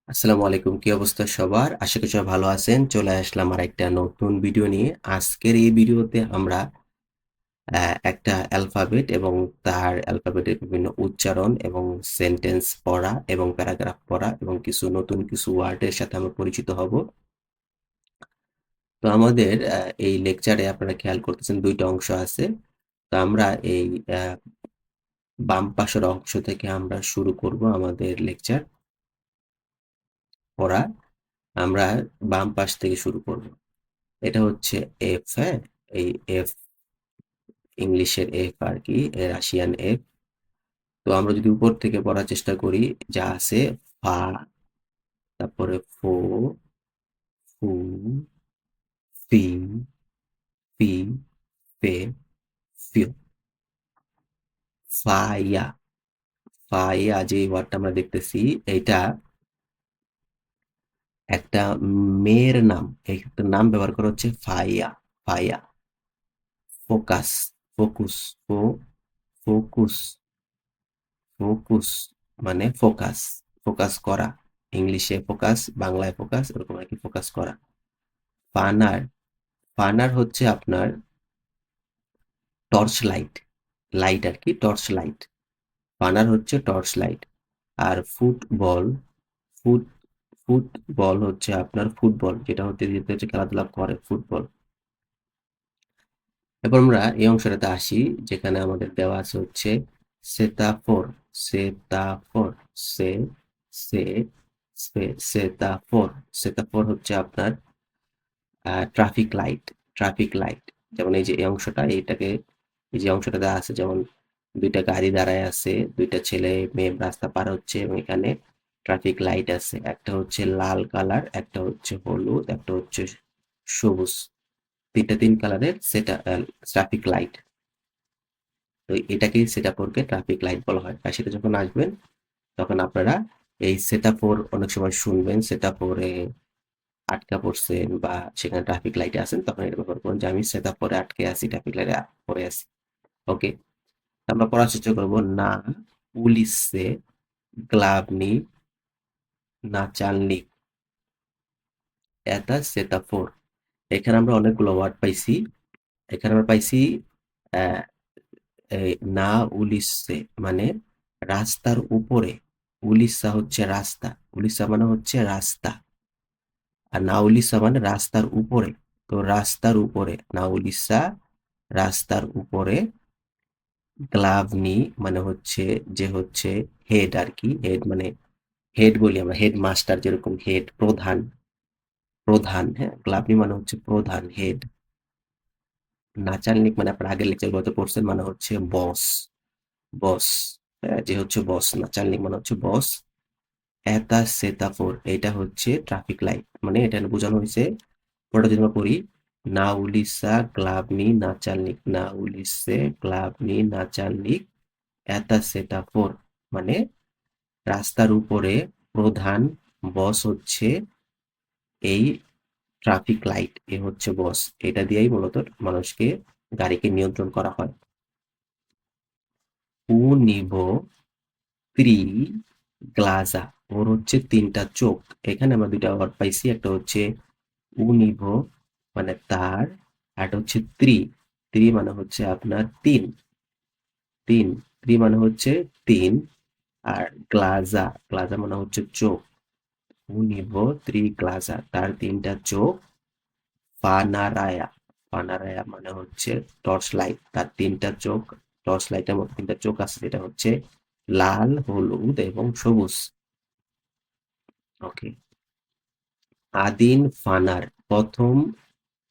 আসসালামু আলাইকুম। কি অবস্থা সবার? আশা করি সবাই ভালো আছেন। চলে আসলাম আরেকটা নতুন ভিডিও নিয়ে। আজকের এই ভিডিওতে আমরা একটা অ্যালফাবেট এবং তার অ্যালফাবেটের বিভিন্ন উচ্চারণ এবং সেন্টেন্স পড়া এবং প্যারাগ্রাফ পড়া এবং নতুন কিছু ওয়ার্ডের সাথে আমরা পরিচিত হব। তো আমাদের এই লেকচারে আপনারা খেয়াল করতেছেন ২ টা অংশ আছে। তো আমরা এই অ্যা বাম পাশের অংশ থেকে আমরা শুরু করব আমাদের লেকচার পড়া। আমরা বাম পাশ থেকে শুরু করব। এটা হচ্ছে এফ, হ্যাঁ? এই এফ ইংলিশের এফ আরকি, রাশিয়ান এফ। তো আমরা যদি উপর থেকে পড়ার চেষ্টা করি, যা আছে ফা, তারপরে ফো, ফু, ফি, ফি, ফে, ফিউ। ফাইয়া, ফাইয়া যে ওয়ার্ডটা আমরা দেখতেছি, এইটা একটা মেয়ের নাম। একটা নাম ব্যবহার করা হচ্ছে ফাইয়া, ফাইয়া। ফোকাস, ফোকুস, ফোকুস, ফোকুস মানে ফোকাস, ফোকাস করা। ইংলিশে ফোকাস, বাংলায় ফোকাস, এরকম আর কি, ফোকাস করা। ফানার, ফানার হচ্ছে আপনার টর্চ লাইট, লাইট আর কি, টর্চ লাইট। ফানার হচ্ছে টর্চ লাইট। আর ফুটবল, ফুট ফুটবল হচ্ছে আপনার ফুটবল, যেটা হচ্ছে খেলাধুলা করে, ফুটবল। এরপর আমরা এই অংশটাতে আসি, যেখানে আমাদের দেওয়া আছে হচ্ছে সেতাফোর, সেতাফোর, সে সে সেতাফোর। সেতাফোর হচ্ছে আপনার ট্রাফিক লাইট, ট্রাফিক লাইট। যেমন এই যে এই অংশটা, এইটাকে, এই যে অংশটা দেওয়া আছে, যেমন ২ টা গাড়ি দাঁড়ায় আছে, ২ টা ছেলে মেয়ে রাস্তা পার হচ্ছে এবং এখানে ট্রাফিক লাইট আছে। একটা হচ্ছে লাল কালার, একটা হচ্ছে হলুদ, একটা হচ্ছে সবুজ। ৩ কালারের ট্রাফিক লাইট। তো এটাকেই সেটাফোরকে ট্রাফিক লাইট বলা হয়। আর সেটা যখন আসবেন তখন আপনারা এই সেটাফোর অনেক সময় শুনবেন, সেটাফোরে আটকা পড়ছেন বা সেখানে ট্রাফিক লাইটে আছেন, তখন এটা ব্যবহার করুন যে আমি সেটাফোরে আটকে আছি, ট্রাফিক লাইটে পড়ে আছি। ওকে, আমরা পড়ার চেষ্টা করবো। না উলিসে গ্লাভনি নাচালনিক এটা সেটাফোর। এখানে আমরা অনেকগুলো ওয়ার্ড পাইছি। এখানে আমরা পাইছি আহ, এই না উলিসে মানে রাস্তার উপরে। উলিসা হচ্ছে রাস্তা, উলিসা মানে হচ্ছে রাস্তা, আর নাউলিসা মানে রাস্তার উপরে। তো রাস্তার উপরে নাউলিসা, রাস্তার উপরে। গ্লাভনি মানে হচ্ছে যে হচ্ছে হেড আর কি, হেড মানে হেড বলি আমরা, হেড মাস্টার যেরকম হেড, প্রধান, প্রধান, হ্যাঁ। গ্লাভনি মানে হচ্ছে প্রধান, হেড। নাচালনিক মানে আপনার আগের লেকচার গুলোতে পড়ছেন, মানে হচ্ছে বস, বস, হ্যাঁ, যে হচ্ছে বস। নাচালনিক মানে হচ্ছে বস। এটা সেতাফোর, এটা হচ্ছে ট্রাফিক লাইট, মানে এটা বোঝানো হয়েছে। ওটা যদি আমরা পড়ি, না উলিসা গ্লাভনি নাচালনিক, না উলিসে গ্লাভনি নাচালনিক এটা সেটাফোর, মানে রাস্তার উপরে প্রধান বস হচ্ছে এই ট্রাফিক লাইট, এ হচ্ছে বস। এটা দিয়েই মূলত মানুষকে, গাড়িকে নিয়ন্ত্রণ করা হয়। উনিভো ত্রি গ্লাজা, ওর হচ্ছে ৩টা চোখ। এখানে আমরা ২টা ওয়ার্ড পাইছি, একটা হচ্ছে উনিভো মানে তার, আর একটা হচ্ছে ত্রি, ত্রি মানে হচ্ছে আপনার ৩, ৩, ত্রি মানে হচ্ছে ৩। আর গ্লাজা, গ্লাজা মানে হচ্ছে চোখ। উনিভো ত্রি গ্লাজা, তার ৩টা চোখ। পানারায়া, পানারায়া মানে হচ্ছে টর্চ লাইট, তার ৩টা চোখ। টর্চ লাইটের মধ্যে ৩টা চোখ আছে, যেটা হচ্ছে লাল, হলুদ এবং সবুজ। ওকে। আদিন ফানার, প্রথম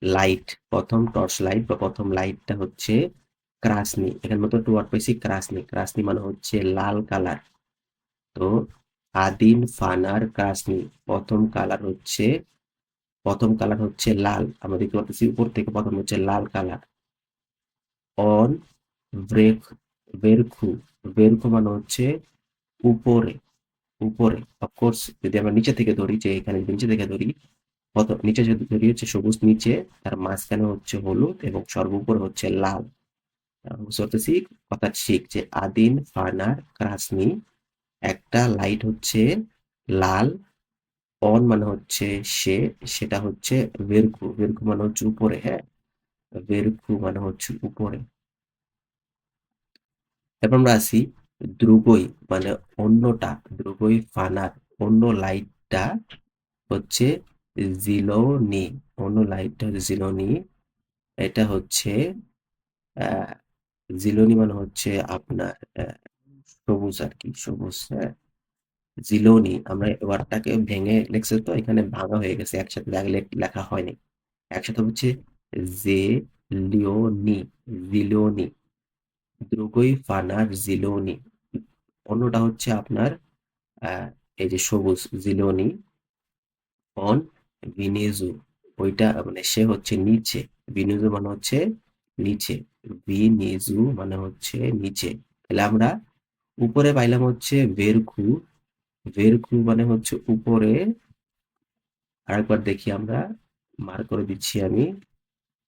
লাইট, প্রথম টর্চ লাইট বা প্রথম লাইটটা হচ্ছে ক্রাসনি। এখানে মতো একটু ওয়ার্ড পাইছি, ক্রাসনি, ক্রাসনি মানে হচ্ছে লাল কালার। তো আদিন ফানার ক্রাসনি, প্রথম কালার হচ্ছে, প্রথম কালার হচ্ছে লাল। আমরা দেখতে পাচ্ছি উপর থেকে প্রথম হচ্ছে লাল কালার। অন ব্রেক, বেরখু, বেরখু মানে হচ্ছে উপরে, উপরে। অফকোর্স যদি আমরা নিচে থেকে ধরি, যে এখানে যদি নিচে থেকে ধরি, নিচে যদি ধরি হচ্ছে সবুজ নিচে, তার মাঝখানে হচ্ছে হলুদ এবং সর্বোপরে হচ্ছে লাল। বুঝতে পারতেছি কথা ঠিক, যে আদিন ফার্নার ক্রাসনি, একটা লাইট হচ্ছে লাল, অন মানে হচ্ছে সে, সেটা হচ্ছে ভেরকু, ভেরকু মানে হচ্ছে উপরে, হ্যাঁ, ভেরকু মানে হচ্ছে উপরে। এরপর আমরা আসি দ্রুগই, মানে অন্যটা, দ্রুগই ফানার, অন্য লাইটটা হচ্ছে জিলোনি, অন্য লাইটটা হচ্ছে জিলোনি। এটা হচ্ছে আহ জিলোনি মানে হচ্ছে আপনার সবুজ আর কি, সবুজ, হ্যাঁ। জিলোনি আমরা ওয়ার্ডটাকে ভেঙে লিখছে, তো এখানে ভাঙা হয়ে গেছে, একসাথে লেখা হয়নি। একসাথে হচ্ছে জে লিওনি, জিলোনি, দ্রুগই ফানার জিলোনি। অন্যটা হচ্ছে আপনার এই যে সবুজ জিলোনি অন ভিনিজু, ওইটা মানে সে হচ্ছে নিচে, ভিনিজু মানে হচ্ছে নিচে, ভিনিজু মানে হচ্ছে নিচে। তাহলে আমরা উপরে পাইলাম হচ্ছে ভেরকু, ভেরকু মানে হচ্ছে উপরে। আরেকবার দেখি আমরা, মার্ক করে দিচ্ছি আমি,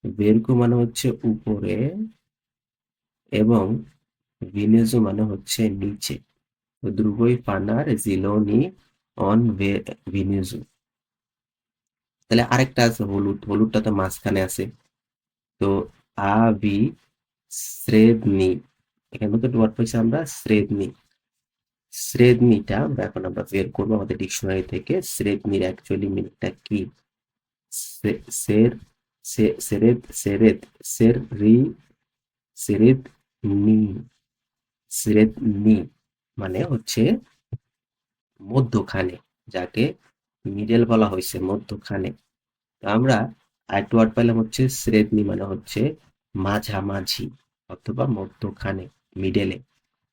ভেরকু মানে হচ্ছে উপরে এবং ভিনিজু মানে হচ্ছে নিচে। তো ধ্রুবই ফানার জিলোনি অন ভিনিজু। তাহলে আরেকটা আছে হলুদ, হলুদটা তো মাঝখানে আছে। তো আবি শ্রেদনি, এখানে তো ওয়ার্ড পাইছি আমরা শ্রেদনি। শ্রেদনিটা এখন আমরা বের করবো আমাদের ডিকশনারি থেকে, শ্রেদনির অ্যাকচুয়ালি মিনিংটা কি। সের, সেরেদ, সেরেদ, সের রি, সেরেদ নি, সেরেদ নি মানে হচ্ছে মধ্যখানে, যাকে মিডল বলা হয়েছে, মধ্যখানে। তো আমরা আরেকটা ওয়ার্ড পেলাম হচ্ছে শ্রেদনি মানে হচ্ছে মাঝামাঝি অথবা মধ্যখানে, মিডেলে।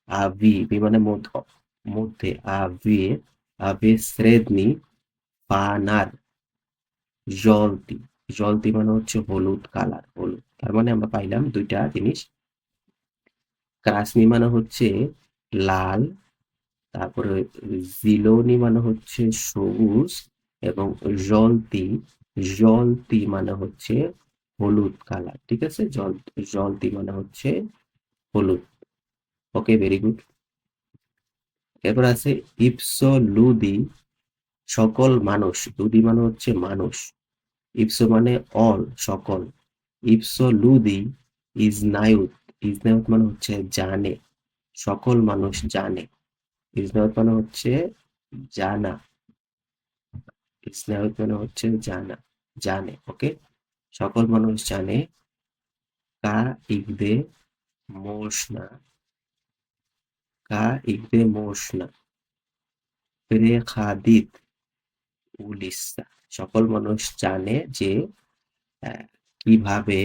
আভি, ভি মানে মধ্যে, আভি, আভি শ্রেদনি পানার জলতি, জলতি মানে হচ্ছে হলুদ কালার, হলুদ। তার মানে আমরা পাইলাম দুইটা জিনিস। ক্রাসনি মানে হচ্ছে লাল, তারপরে জিলোনি মানে হচ্ছে সবুজ, এবং জলতি, জলতি মানে হচ্ছে হলুদ কালার, ঠিক আছে। জলতি মানে হচ্ছে হলুদ। ওকে, ভেরি গুড। এরপর আছে ইপসো লুদি, সকল মানুষ, লুদি মানে হচ্ছে মানুষ, ইপসো মানে অল, সকল, ইপসো লুদি ইজ নায়ুত, ইজ নায়ুত মানে হচ্ছে জানে, সকল মানুষ জানে, ইজ নায়ুত মানে হচ্ছে জানা, ইজ নায়ুত মানে হচ্ছে জানা, জানে, ওকে। সকল মানুষ জানে কা ইগদে মোশনা, কা ইগদে মোশনা প্রেখাদিত উলিস্সা, সকল মানুষ জানে যে কিভাবে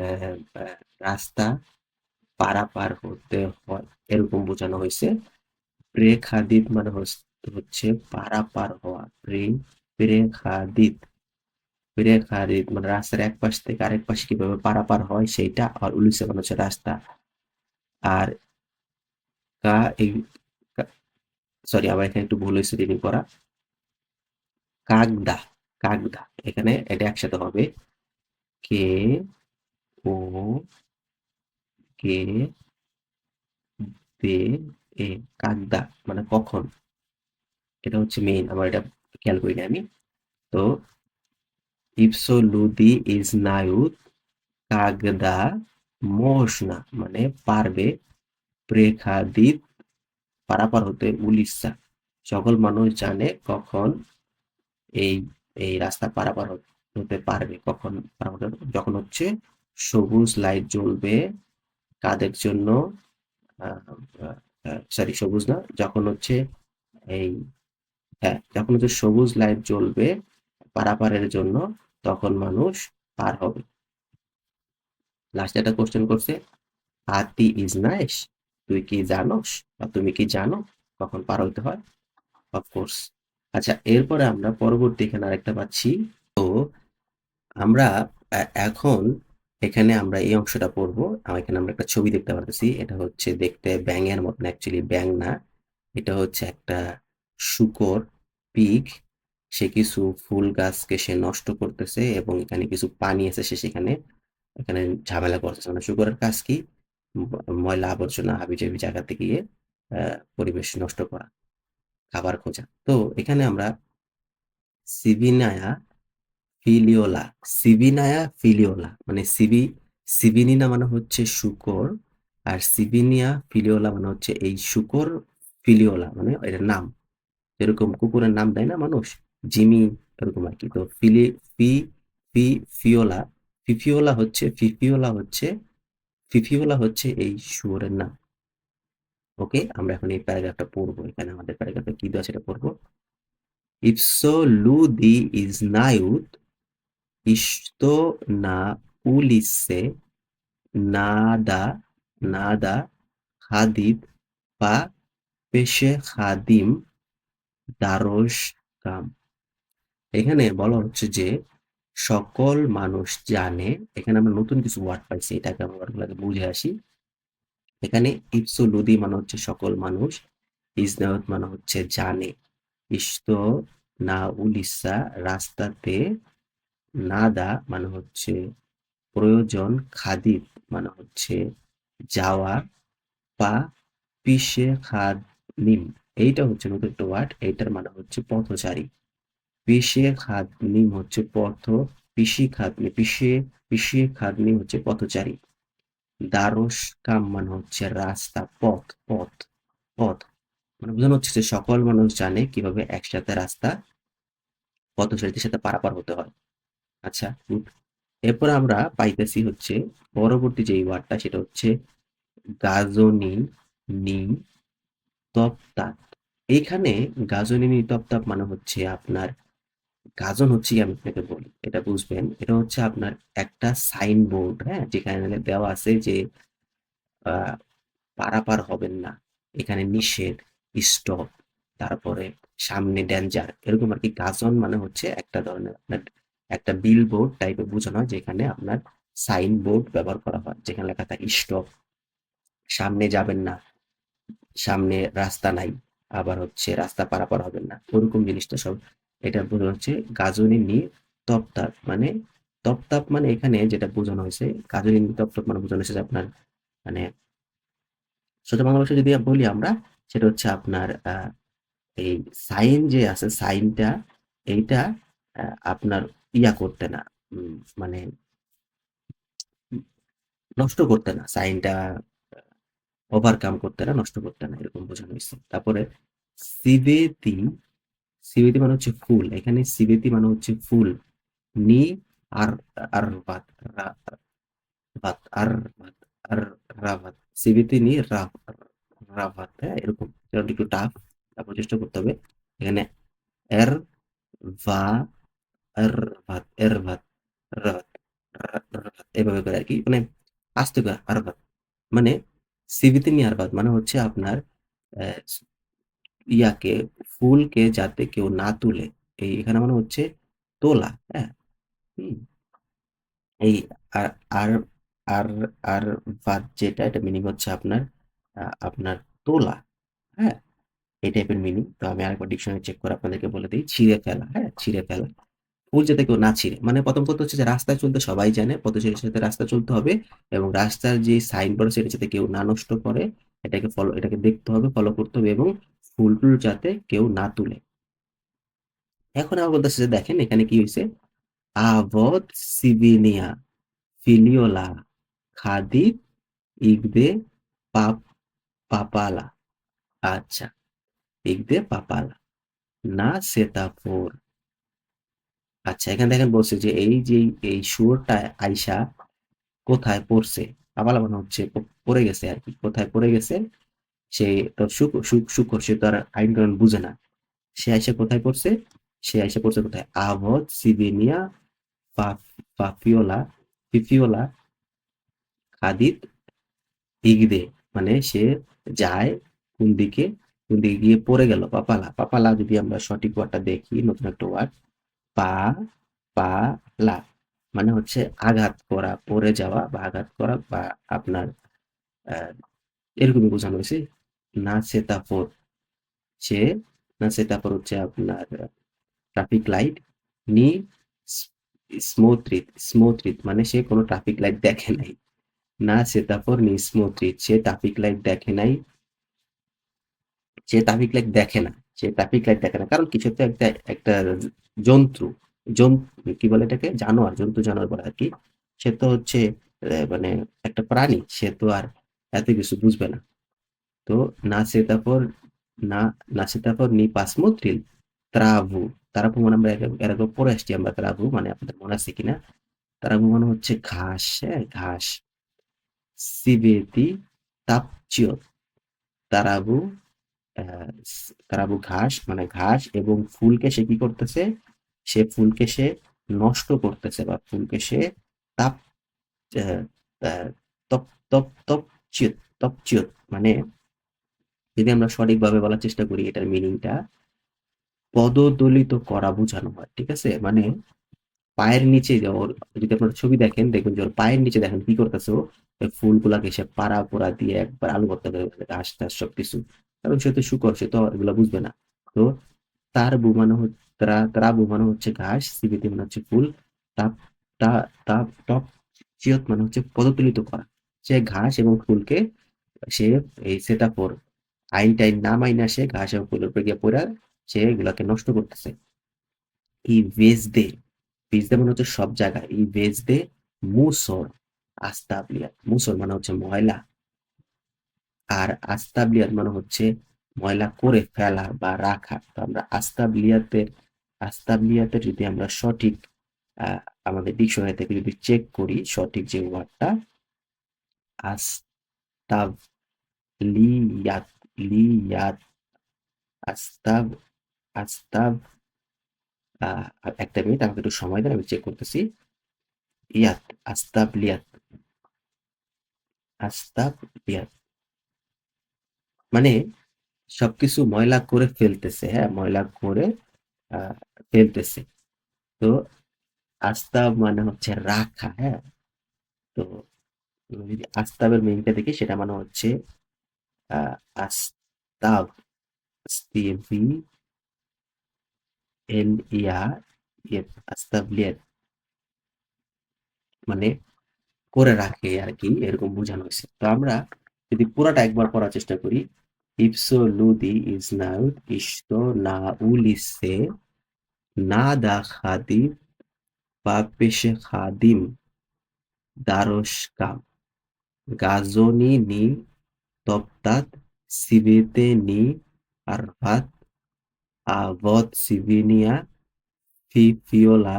আহ, আহ, রাস্তা পারাপার হতে হয়, এরকম বোঝানো হয়েছে। প্রেখাদিত মানে হচ্ছে পারাপার হওয়া, প্রেখাদিত, প্রেখাদিত মানে রাস্তার এক পাশ থেকে আরেক পাশে কিভাবে পারাপার হয় সেইটা, আর উলিশে মানে হচ্ছে রাস্তা। আর কা এই, সরি আমার এখানে একটু ভুল হয়েছে রিডিং করা, কাকদা, কাকদা, এখানে এটা একসাথে হবে, কে ও কে দে এ, কাকদা মানে কখন, এটা হচ্ছে মেইন, আমার এটা খেয়াল করিনি আমি। তো ইপসোলুদি ইজ নায়ুত কাগদা মোশনা মানে পারবে, প্রেক্ষাদিত পারাপার হতে উলিশা, সকল মানুষ জানে কখন এই এই রাস্তা পারাপার হতে পারবে, কখন পারাপার যখন হচ্ছে সবুজ লাইট জ্বলবে, কাদের জন্য, সরি সবুজ না, যখন হচ্ছে এই, হ্যাঁ, যখন হচ্ছে সবুজ লাইট জ্বলবে পারাপারের জন্য, তখন মানুষ পার হবে। লাস্টে একটা কোশ্চেন করছে, হাতি ইজ নাইস, তুই কি জানোস বা তুমি কি জানো কখন পার হইতে হয়? অফকোর্স। আচ্ছা, এরপরে আমরা পরবর্তী এখানে আরেকটা পাচ্ছি। তো আমরা এখন এখানে আমরা এই অংশটা পড়বো। এখানে আমরা একটা ছবি দেখতে পারতেছি, এটা হচ্ছে দেখতে ব্যাঙের মতন, অ্যাকচুয়ালি ব্যাঙ না, এটা হচ্ছে একটা শূকর, পিগ। সে কিছু ফুল গাছকে সে নষ্ট করতেছে এবং এখানে কিছু পানি আছে, সে সেখানে এখানে ঝামেলা করতেছে। মানে শুকরের কাজ কি, ময়লা আবর্জনা হাবিজাবি জায়গাতে গিয়ে পরিবেশ নষ্ট করা, খাবার খোঁজা। তো এখানে আমরা সিবিনায়া ফিলিওলা, সিবিনায়া ফিলিওলা মানে সিবিনিনা মানে হচ্ছে শূকর, আর সিবিনিয়া ফিলিওলা মানে হচ্ছে এই শূকর, ফিলিওলা মানে এটার নাম। যেরকম কুকুরের নাম দেয় না মানুষ, জিমি, এরকম আর কি। তো ফি ফি ফিওলা, ফিফিওলা হচ্ছে এই শুয়োরের নাম। ওকে, আমরা এখন এই প্যারাগ্রাফটা পড়বো। এখানে আমাদের প্যারাগ্রাফে কি দেওয়া সেটা পড়বো। ইপসো লুদি ইজ নাইউত ইsto na ulisse nada nada hadid pa peshe খাদিম দারোশ কাম। এখানে বলা হচ্ছে যে সকল মানুষ জানে। এখানে আমরা নতুন কিছু ওয়ার্ড পাইছি, এটাকে আমরা ওয়ার্ডগুলোকে বুঝে আসি। এখানে ইপসো লুদি মানে হচ্ছে সকল মানুষ, ইজনায়ত মানে হচ্ছে জানে, ইস্তো না উলিসা রাস্তাতে, নাদা মানে হচ্ছে প্রয়োজন, খাদিব মানে হচ্ছে যাওয়া, পা পিষে খাদনিম, এইটা হচ্ছে নতুন একটা ওয়ার্ড, এইটার মানে হচ্ছে পথচারী। পিষে খাদনিম হচ্ছে পথ, পিষিয়ে খাদনিম হচ্ছে পথচারী। দারস কাম মানে হচ্ছে রাস্তা, পথ মানে বোঝানো হচ্ছে যে সকল মানুষ জানে কিভাবে একসাথে রাস্তা পথচারীদের সাথে পারাপার হতে হয়। আচ্ছা, গুড। এরপর আমরা পাইতেছি হচ্ছে পরবর্তী যে ওয়ার্ডটা, সেটা হচ্ছে গাজনি নি তপ্তাত। এইখানে গাজনি নি তপ্তাপ মানে হচ্ছে আপনার, গাজন হচ্ছে কি, আমি আপনাকে বলি এটা বুঝবেন। এটা হচ্ছে আপনার একটা সাইনবোর্ড, হ্যাঁ, যেখানে দেওয়া আছে যে আহ, পারাপার হবেন না, এখানে নিষেধ, স্টপ, তারপরে সামনে ডেঞ্জার, এরকম আর কি। গাজন মানে হচ্ছে একটা ধরনের আপনার একটা বিল বোর্ড টাইপের বোঝানো হয়, যেখানে আপনার সাইন বোর্ড ব্যবহার করা হয়, যেখানে লেখা থাকে স্টপ, সামনে যাবেন না, সামনে রাস্তা নাই, আবার হচ্ছে রাস্তা পারাপার হবেন না, ওরকম জিনিসটা সব। এটা বোঝানো হচ্ছে গাজনি নি তপ্তাপ মানে, তপ্তাপ মানে এখানে যেটা বোঝানো হয়েছে, গাজনি নি তপ্তাপ মানে বোঝানো হয়েছে যে আপনার মানে সোজা বাংলা ভাষায় যদি বলি আমরা, সেটা হচ্ছে আপনার এই সাইন যে আছে, সাইনটা এইটা আপনার ইয়া করতে না, মানে নষ্ট করতে না, সাইনটা ওভারকাম করতে না, নষ্ট করতে না, এরকম বোঝানো হয়েছে। তারপরে সিবেতি, সিবেতি মানে হচ্ছে ফুল, এখানে সিবেতি মানে হচ্ছে ফুল। নি আর আর বাত বাত আর বাত আর রাভাত, সিবেতি নি রাভাত, হ্যাঁ, এরকম। এটা একটু টাফ, তারপর চেষ্টা করতে হবে। এখানে এর ভা আরভাত, এরভাত, রাত, রাত, এভাবে করে আরকি। মানে আস্তে করে আরভাত। মানে সিভিতে নিয়ে আরভাত মানে হচ্ছে আপনার অ্যা ইয়াকে, ফুলকে যাতে কেউ না তুলে। এখানে মানে হচ্ছে তোলা, হ্যাঁ? হুম? এই আর আর আর আরভাত যেটা, এটা মিনিং হচ্ছে আপনার আপনার তোলা, হ্যাঁ? এই টাইপের মিনিং। তো আমি আরেকবার ডিকশনারি চেক করে আপনাদেরকে বলে দেই। ছিঁড়ে ফেলা, হ্যাঁ? ছিঁড়ে ফেলা। ফুল যাতে কেউ না ছিঁড়ে, মানে প্রথম কথা হচ্ছে যে রাস্তায় চলতে সবাই জানে পথচারীর সাথে রাস্তা চলতে হবে, এবং রাস্তার যে সাইনবোর্ড সেটা যাতে কেউ না নষ্ট করে, এটাকে দেখতে হবে, ফলো করতে হবে, এবং ফুল টুল যাতে কেউ না তুলে। এখন আমার বলতেছে যে দেখেন এখানে কি হয়েছে, আভদ সিভিনিয়া ফিলিওলা খাদিব ইগদে পাপ পাপালা। আচ্ছা, ইগদে পাপালা না সেতাফোর। আচ্ছা, এখানে দেখেন বলছে যে এই যে এই শুয়োরটা আইসা কোথায় পড়ছে, আবালা মনে হচ্ছে পড়ে গেছে আর কি, কোথায় পড়ে গেছে, সে তো শুকর, সে তো আর আইন কানুন বুঝে না। সে আইসা কোথায় পড়ছে, সে আইসা পড়ছে কোথায়, আভদ সিবেনিয়া পাফিওলা ফিফিওলা খাদিত ইগদে, মানে সে যায় কোন দিকে গিয়ে পড়ে গেল, পাপালা। পাপালা যদি আমরা সঠিক ওয়ার্ডটা দেখি, নতুন একটা ওয়ার্ড, পা পা লা মানে হচ্ছে আঘাত করা, পড়ে যাওয়া বা আঘাত করা, বা আপনার আহ, এরকমই বোঝানো হয়েছে। নাচেতাফোর, সে নাচেতাফোর হচ্ছে আপনার ট্রাফিক লাইট, নি স্মোথরিত মানে সে কোনো ট্রাফিক লাইট দেখে নাই। না সেতাফোর নি স্মোথরিত, সে ট্রাফিক লাইট দেখে নাই, সে ট্রাফিক লাইট দেখে না। সে ট্রাফিক লাইট দেখে না। কারণ কি? সে তো একটা জন্তু। কি বলে এটাকে? জানোয়ার, জন্তু জানোয়ার বলে আরকি। সে তো হচ্ছে মানে একটা প্রাণী। সে তো আর এত কিছু বুঝবে না। তো নাসিতাফর না নাসিতাফর ni pasmo tril ত্রাভু। ত্রাভু মানে আমরা এর আগে পড়ে আসছি আমরা ত্রাভু মানে আপনাদের মনে আছে কিনা? ত্রাভু মানে হচ্ছে ঘাস, হ্যাঁ? ঘাস। সিবেতি তাপচিয় তারাবু তারাবু ঘাস মানে ঘাস এবং ফুলকে সে কি করতেছে? সে ফুলকে সে নষ্ট করতেছে বা ফুলকে সে তাপ আহ, আহ, তপ তপ তপ চিয়ত তপচিয়ত মানে যদি আমরা সঠিকভাবে বলার চেষ্টা করি এটার মিনিংটা পদদলিত করা বোঝানো হয়। ঠিক আছে? মানে পায়ের নিচে যে ওর যদি আপনারা ছবি দেখেন দেখবেন যে ওর পায়ের নিচে দেখেন কি করতেছে ও ওই ফুলগুলাকে সে পাড়া পোড়া দিয়ে একবার আলু ভর্তা করে ফেলে, ঘাস টাস সবকিছু। কারণ সে তো শূকর, সে তো এগুলো বুঝবে না। তো তার বুমানো হচ্ছে তারা বুমানো হচ্ছে ঘাস, সিবিতি মানে হচ্ছে ফুল, তাপ তা তাপ টপ চিয়ত মানে হচ্ছে পদতুলিত করা। সে ঘাস এবং ফুলকে সে এই সেটাফোর আইন টাইন না মাইনা সে ঘাস এবং ফুলের উপরে গিয়ে পড়া সে এগুলাকে নষ্ট করতেছে। ই ভেজ দে পিৎজা মানে হচ্ছে সব জায়গায় ই ভেজ দে মুসর আস্তাবলিয়াত মুসর মানে হচ্ছে ময়লা আর আস্তাবলিয়াত মানে হচ্ছে ময়লা করে ফেলা বা রাখা তো আমরা আস্তাবলিয়াতের যদি আমরা সঠিক আহ, আমাদের ডিকশনারি থেকে যদি চেক করি সঠিক যে ওয়ার্ডটা আস্তাবলিয়াত লিয়াত আস্তাব আস্তাব একটা মিনিট আমাকে একটু সময় দেন আমি চেক করতেছি ইয়াত আস্তাবলিয়াত আস্তাবলিয়াত মানে সবকিছু ময়লা করে ফেলতেছে, হ্যাঁ? ময়লা করে আ ফেলতেছে। তো আস্তাব মানে হচ্ছে রাখা, হ্যাঁ? তো যদি আস্তাবের মিনিংটা দেখি সেটা মানে হচ্ছে আ আস্তাব এসটিভি এল ইয়া ইয়েত আস্তাবলিয়াত মানে করে রাখে আরকি এরকম বোঝানো হইছে। তো আমরা যদি পুরাটা একবার পড়ার চেষ্টা করি, Ipso ludi is naut isto na ulisse nada khadib Papeşe Hadim Daroşka Gazoni ni Toptat Sivete ni Arvat Avot Sivinia Fifiola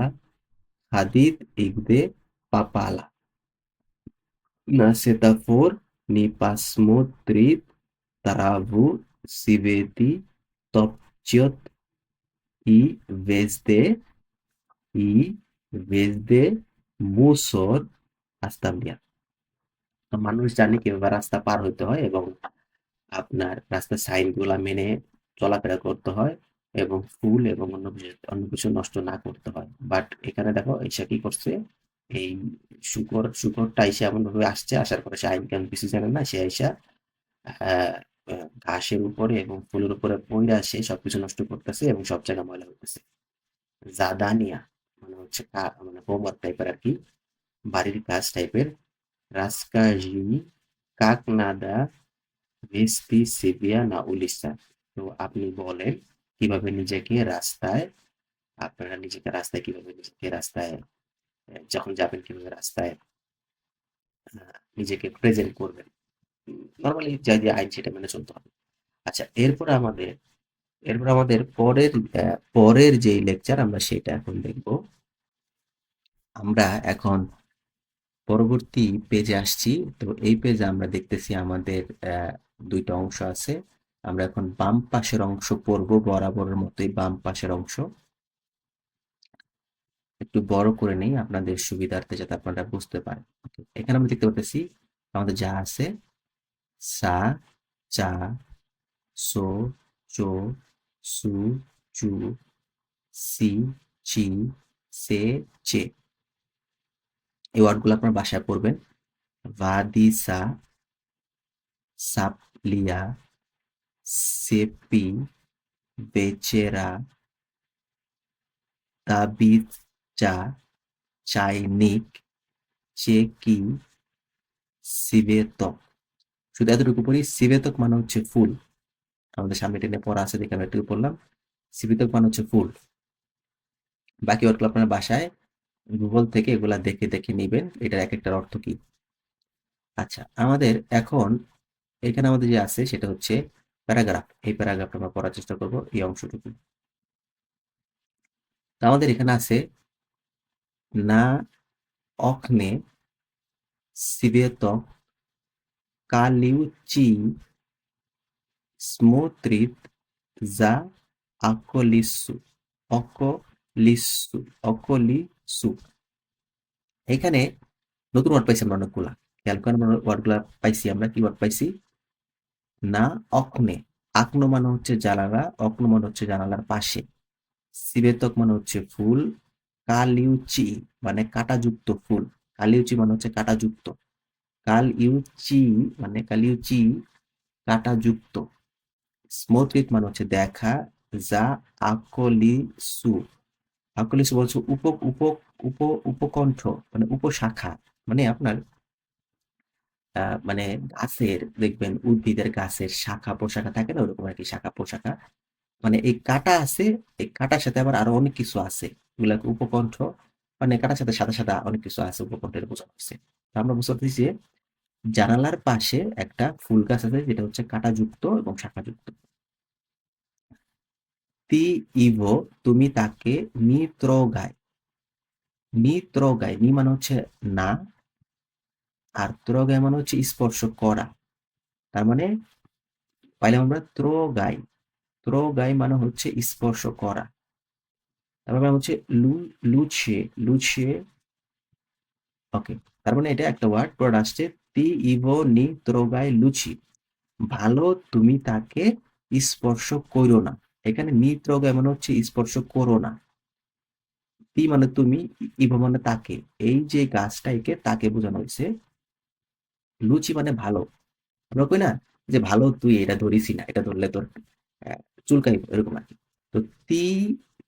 Hadid Igde Papala Nasetafor ni Pasmotrit Taravu Siveti Topciot I Vezde I Vezde Musor Astamlia তো মানুষ জানে কিভাবে রাস্তা পার হইতে হয় এবং আপনার রাস্তার সাইন গুলা মেনে চলাফেরা করতে হয় এবং ফুল এবং অন্য কিছু নষ্ট না করতে হয় বাট এখানে দেখো এসে কি করছে এই শুকরটা এসে এমন ভাবে আসছে আসার পরে সে আইন কানুন কিছু জানে না সে আইসা আহ, ঘাসের উপরে এবং ফুলের উপরে পইরা সে সবকিছু নষ্ট করতেছে এবং সব জায়গা ময়লা হইতেছে জাদানিয়া মানে হচ্ছে মানে হোমওয়ার্ক টাইপের আর কি বাড়ির কাজ টাইপের রাস্কাজি কাকনাদা ভেস্তি সিভিয়া না উলিসা তো আপনি বলেন কিভাবে নিজেকে রাস্তায় আপনারা নিজেকে রাস্তায় কিভাবে নিজেকে রাস্তায় যখন যাবেন কিভাবে রাস্তায় নিজেকে প্রেজেন্ট করবেন নর্মালি যা যে আইন সেটা মেনে চলতে হবে আচ্ছা এরপর আমাদের পরের যে লেকচার আমরা সেটা এখন দেখব আমরা এখন পরবর্তী পেজে আসছি তো এই পেজে আমরা দেখতেছি আমাদের দুইটা অংশ আছে আমরা এখন বাম পাশের অংশ পড়বো বরাবরের মতোই বাম পাশের অংশ একটু বড় করে নেই আপনাদের সুবিধার্থে যাতে আপনারা বুঝতে পারেন Okay, এখানে আমরা দেখতে পাচ্ছি আমাদের যা আছে সা চা সো চো সু চু সি চি সে চে এই ওয়ার্ডগুলো আপনার বাসায় পড়বেন ভাদিসা সাপলিয়া সেপি বেচেরা দাবিচা চাইনিক চেকি সিবেতক শুধু এতটুকু পড়ি সিবেতক মানে হচ্ছে ফুল আমাদের সামনে টেনে পড়া আছে দেখে আমরা একটু পড়লাম। সিবিতক মানে হচ্ছে ফুল। বাকি ওয়ার্ডগুলো আপনার বাসায় গুগল থেকে এগুলা দেখে দেখে নিবেন এটার এক একটার অর্থ কি। আচ্ছা, আমাদের এখন এখানে আমাদের যে আছে সেটা হচ্ছে প্যারাগ্রাফ। এই প্যারাগ্রাফটা আমরা পড়ার চেষ্টা করব, এই অংশটুকু। তো আমাদের এখানে আছে না অকনে সিবেতক কালিউচি স্মোত্রিত যা আকলিসু অকলিসু অকলিসু। এখানে নতুন ওয়ার্ড পাইছি আমরা অনেকগুলা। খেয়াল করেন আমরা ওয়ার্ডগুলা পাইছি, আমরা কি ওয়ার্ড পাইছি? না অকনে, আকনো মানে হচ্ছে জানালা, অকনো মানে হচ্ছে জানালার পাশে, সিবেতক মানে হচ্ছে ফুল, কালিউচি মানে কাঁটাযুক্ত ফুল, কালিউচি মানে হচ্ছে কাঁটাযুক্ত, কালিউচি মানে কালিউচি কাঁটাযুক্ত, স্মোত্রিত মানে হচ্ছে দেখা, যা আকলিসু, আকলিসু বলছে উপ উপ উপ উপকণ্ঠ মানে উপশাখা, মানে আপনার মানে গাছের দেখবেন উদ্ভিদের গাছের শাখা প্রশাখা থাকে না, ওরকম আর কি শাখা প্রশাখা। মানে এই কাঁটা আছে, এই কাঁটার সাথে আবার আরো অনেক কিছু আছে, এগুলাকে উপকণ্ঠ, মানে কাঁটার সাথে সাদা সাদা অনেক কিছু আছে, উপকণ্ঠের বোঝানো হচ্ছে। তো আমরা বুঝতে পারছি যে জানালার পাশে একটা ফুল গাছ আছে যেটা হচ্ছে কাঁটাযুক্ত এবং শাখাযুক্ত। তি ইভো তুমি তাকে মিত্রগায়, মিত্রগায়, মি মানে হচ্ছে না, আর ত্রগায় মানে হচ্ছে স্পর্শ করা। তার মানে পাইলাম আমরা ত্রগাই, ত্রগাই মানে হচ্ছে স্পর্শ করা। তারপরে হচ্ছে লুছে, লুছে, ওকে। তার মানে এটা একটা ওয়ার্ড পরে আসছে তি ইভো নি ত্রগাই লুচি, ভালো তুমি তাকে স্পর্শ করো না। এখানে নি ত্রগাই মানে হচ্ছে স্পর্শ করো না, তি মানে তুমি, ইভো মানে তাকে, এই যে গাছটা একে তাকে বোঝানো হয়েছে, লুচি মানে ভালো। আমরা কই না যে ভালো তুই এটা ধরিসই না, এটা ধরলে তোর আহ, চুলকাইব, এরকম আর কি। তো তি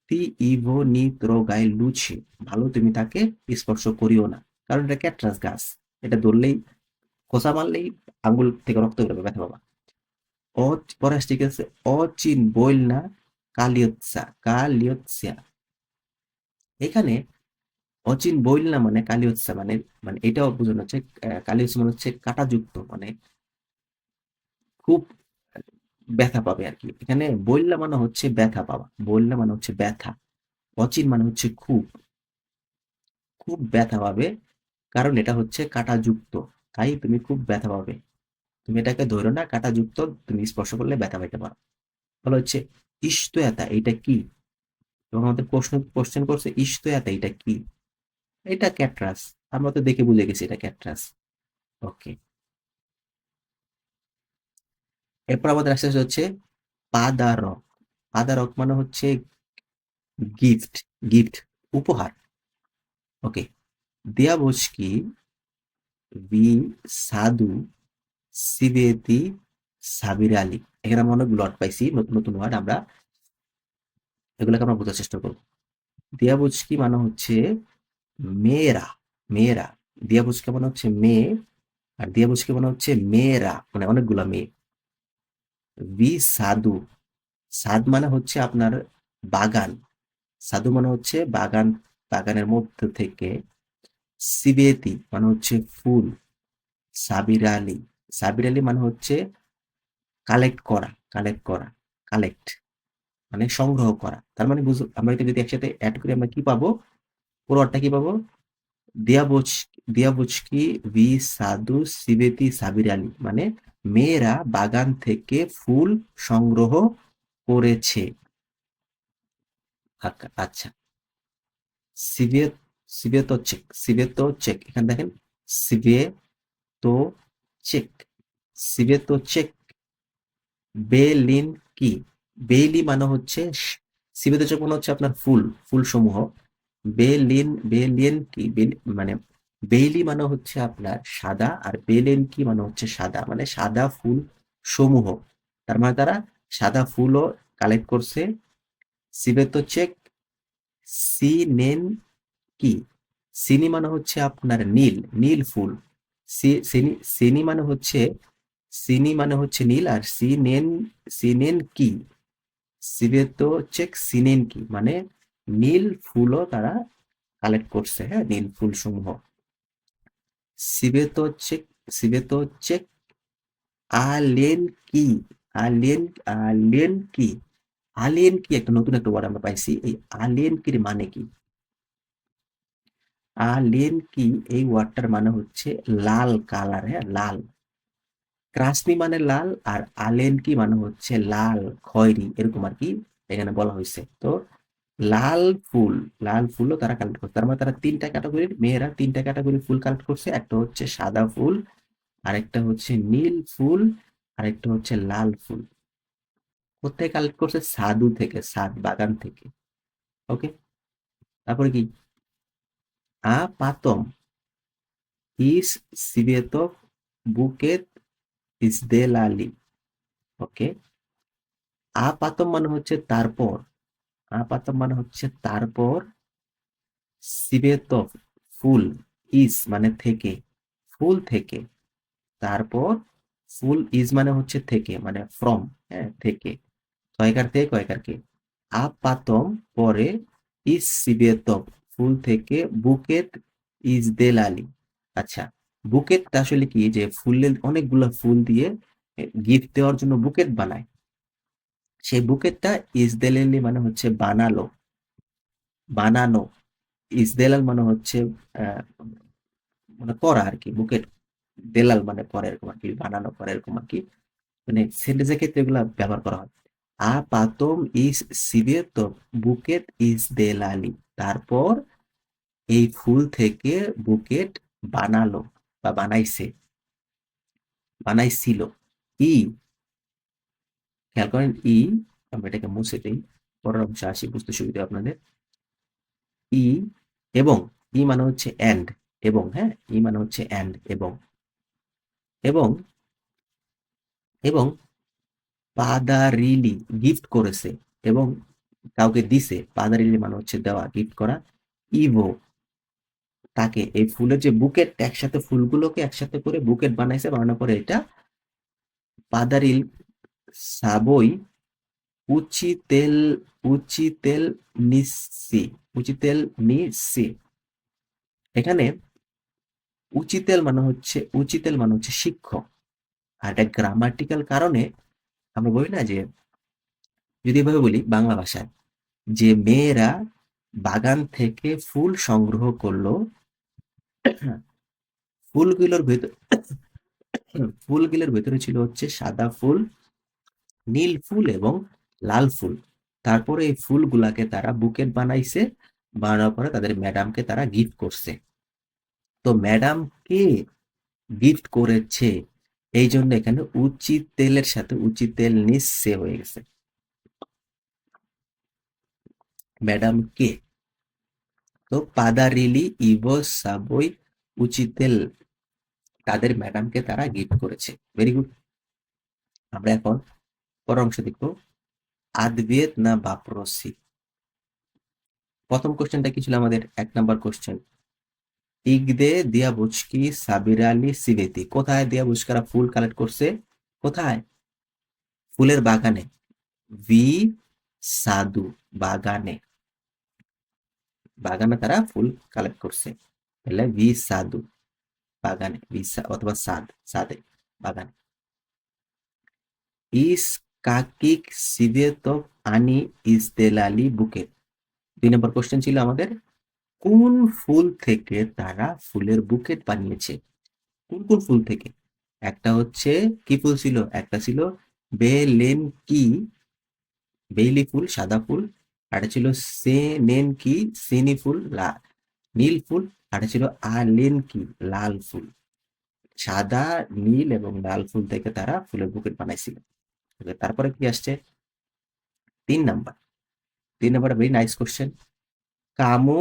তি ইভো নি ত্রগাই লুচি, ভালো তুমি তাকে স্পর্শ করিও না, কারণ এটা ক্যাটরাস গাছ, এটা ধরলেই খোঁচা মারলেই আঙ্গুল থেকে রক্ত বেরোবে, ব্যথা পাবা। অ পরে ঠিক আছে, অচিন বইল না কালিয়ৎসা, কালিয়ৎসা। এখানে অচিন বইল না মানে কালিয়ৎসা মানে, মানে এটাও বোঝানো হচ্ছে কালিয়ৎসা মানে হচ্ছে কাঁটাযুক্ত, মানে খুব ব্যথা পাবে আর কি। এখানে বইল্লা মানে হচ্ছে ব্যথা পাওয়া, বইল্লা মানে হচ্ছে ব্যথা, অচিন মানে হচ্ছে খুব, খুব ব্যথা পাবে, কারণ এটা হচ্ছে কাঁটাযুক্ত, তাই তুমি খুব ব্যথা পাবে। তুমি এটাকে ধরো না, কাঁটাযুক্ত, তুমি স্পর্শ করলে ব্যথা পাইতে পারো। বলা হচ্ছে ইস্তয়াতা এইটা কি, এবং আমাদের প্রশ্ন কোশ্চেন করছে ইস্তয়াতা এটা কি, এটা ক্যাটরাস, আমরা তো দেখে বুঝে গেছি এটা ক্যাটরাস। ওকে, এরপর আমাদের আসতে হচ্ছে পাদারক, পাদারক মানে হচ্ছে গিফট, গিফট, উপহার। ওকে, দেয়াবস্কি বি সাধু সিবেতি সাবির আলী। এখানে আমরা অনেক লট পাইছি, নতুন নতুন ওয়ার্ড, আমরা এগুলোকে আমরা বোঝার চেষ্টা করবো। দিয়াবুচকি মানে হচ্ছে মেয়েরা, মেয়েরা, দিয়াবুচকি মানে হচ্ছে মেয়ে, আর দিয়াবুচকি মানে হচ্ছে মেয়েরা, মানে অনেকগুলা মেয়ে। বি সাধু, সাদ মানে হচ্ছে আপনার বাগান, সাধু মানে হচ্ছে বাগান, বাগানের মধ্যে থেকে, সিবেতি মানে হচ্ছে ফুল, সাবির আলী, সাবির আলী মানে হচ্ছে কালেক্ট করা, কালেক্ট করা, কালেক্ট মানে সংগ্রহ করা। তার মানে বুঝো, আমরা এটা যদি একসাথে অ্যাড করি আমরা কি পাবো, পুরো অর্থটা কি পাবো? দিয়াবুচ দিয়াবুচকি ভি সাধু সিবেতি সাবির আলী, মানে মেয়েরা বাগান থেকে ফুল সংগ্রহ করেছে। আচ্ছা, সিবে সিবেতো চেক, সিবেতো চেক, এখানে দেখেন সিবেতো চেক, সিবেতো চেক, বেলিন কি, বেইলি মানে হচ্ছে সিবেতো চেক মানে হচ্ছে আপনার ফুল, ফুল সমূহ। বেলিন, বেলিন কি মানে বেইলি মানে হচ্ছে আপনার সাদা, আর বেলেন কি মানে হচ্ছে সাদা, মানে সাদা ফুল সমূহ। তার মানে তারা সাদা ফুলও কালেক্ট করছে। সিবেতো চেক সিনেন কি, সিনি মানে হচ্ছে আপনার নীল, নীল ফুল, সিনি, সিনি মানে হচ্ছে সিনি মানে হচ্ছে নীল, আর সিনেন কি, সিবেতো হচ্ছে সিনেন কি মানে নীল ফুলও তারা কালেক্ট করছে, হ্যাঁ, নীল ফুল সমূহ। সিবেতো হচ্ছে সিবেতো হচ্ছে আলেন কি, আলেন আলেন কি, আলেন কি একটা নতুন একটা ওয়ার্ড আমরা পাইছি। এই আলেন কির মানে কি? আলেন কি এই ওয়ার্ডটার মানে হচ্ছে লাল কালার, হ্যাঁ, লাল। ক্রাসনি মানে লাল, আর আলেন কি মানে হচ্ছে লাল খয়েরি, এরকম আর কি এখানে বলা হয়েছে। তো লাল ফুল, লাল ফুলও তারা কালেক্ট করছে। তার মানে তারা তিনটা ক্যাটাগরির মেয়েরা তিনটা ক্যাটাগরির ফুল কালেক্ট করছে। একটা হচ্ছে সাদা ফুল, আরেকটা হচ্ছে নীল ফুল, আরেকটা হচ্ছে লাল ফুল। কোথায় কালেক্ট করছে? সাদু থেকে, সাদ বাগান থেকে। ওকে, তারপরে কি? পাতম ইস সিবেতক বুকেত ইসদেলালি। ওকে, পাতম মানে হচ্ছে তারপর, পাতম মানে হচ্ছে তারপর, সিবেতক ফুল, ইস মানে থেকে, ফুল থেকে, তারপর ফুল ইজ মানে হচ্ছে থেকে, মানে ফ্রম, হ্যাঁ, থেকে, ছয়কার থেকে কয়কার কে, পাতম পরে, ইস সিবেতক ফুল থেকে, বুকেট ইজ দেলালি। আচ্ছা, বুকেটটা আসলে কি? যে ফুলের অনেকগুলা ফুল দিয়ে গিফট দেওয়ার জন্য বুকেট বানায়, সেই বুকেটটা ইজ দেলালি মানে হচ্ছে বানালো, বানানো। ইজদেলাল মানে হচ্ছে আহ, মানে করা আর কি, বুকেট দেলাল মানে করে এরকম আর কি, বানানো করে এরকম আর কি, মানে সেন্টেন্সের ক্ষেত্রে এগুলা ব্যবহার করা হয়। পাতম ইস সিবেতো বুকেট ইজ দেলালি, তারপর এই ফুল থেকে বুকেট বানালো বা বানাইছে, বানাইছিল। ই, খেয়াল করেন, আমরা এটাকে মুছে দিই, পরের অংশে আসি, বুঝতে সুবিধা আপনাদের। ই এবং, মানে হচ্ছে এন্ড, এবং, হ্যাঁ, মানে হচ্ছে এন্ড, এবং, এবং, এবং পাদারিলি গিফট করেছে, এবং কাউকে দিছে, পাদারিলি মানে হচ্ছে দেওয়া, গিফট করা। ইভো তাকে, এই ফুলের যে বুকেট, একসাথে ফুলগুলোকে একসাথে করে বুকেট বানাইছে, বানানোর পরে এটা পাদারিল সাবই উচিতেল, উচিতেল নিসি, উচিতেল নিসি। এখানে উচিতেল মানে হচ্ছে শিক্ষক। আর এটা গ্রামাটিক্যাল কারণে আমরা বলি না যে, যদি এভাবে বলি বাংলা ভাষায়, যে মেয়েরা বাগান থেকে ফুল সংগ্রহ করলো, ফুলগুলোর ভেতর ফুলগুলোর ভেতরে ছিল হচ্ছে সাদা ফুল, নীল ফুল এবং লাল ফুল। তারপরে এই ফুলগুলাকে তারা বুকেট বানাইছে, বানানোর পরে তাদের ম্যাডামকে তারা গিফট করছে। তো ম্যাডাম কে গিফট করেছে, এই জন্য এখানে উচিত তেলের সাথে উচিত তেল নিঃসে হয়ে গেছে। ম্যাডাম কে, তো পাদারিলি ইভো সাবই উচিতেল, তাদের ম্যাডামকে তারা গিফট করেছে। Very good. আমরা এখন পরের অংশ দেখবো, আদভিয়েত না বাপ্রসি। প্রথম কোশ্চেনটা কি ছিল আমাদের? 1 নাম্বার কোশ্চেন, ইগদে দিয়াবুচকি সাবিরালি সিবেতি, কোথায় দিয়াবুচকারা ফুল কালেক্ট করছে? কোথায়? ফুলের বাগানে। ভি সাধু, বাগানে, বাগানে তারা ফুল কালেক্ট করছে, তাহলে ভি সাধু, বাগানে, অথবা সাদ, সাদে, বাগানে। ইস কাকিক সিবেতক আনি ইস দেলালি বুকে। 2 নম্বর কোশ্চেন ছিল আমাদের, কোন ফুল থেকে তারা ফুলের বুকেট বানিয়েছে? কোন কোন ফুল থেকে? একটা হচ্ছে কি ফুল ছিল? একটা ছিল বেলেন কি, বেইলি ফুল, সাদা ফুল। আর ছিল সেনেন কি, সিনি ফুল, নীল ফুল। আর ছিল আলেন কি, লাল ফুল। সাদা, নীল এবং লাল ফুল থেকে তারা ফুলের বুকেট বানাইছিল। তারপরে কি আসছে? 3 number, 3 number very nice question, কামু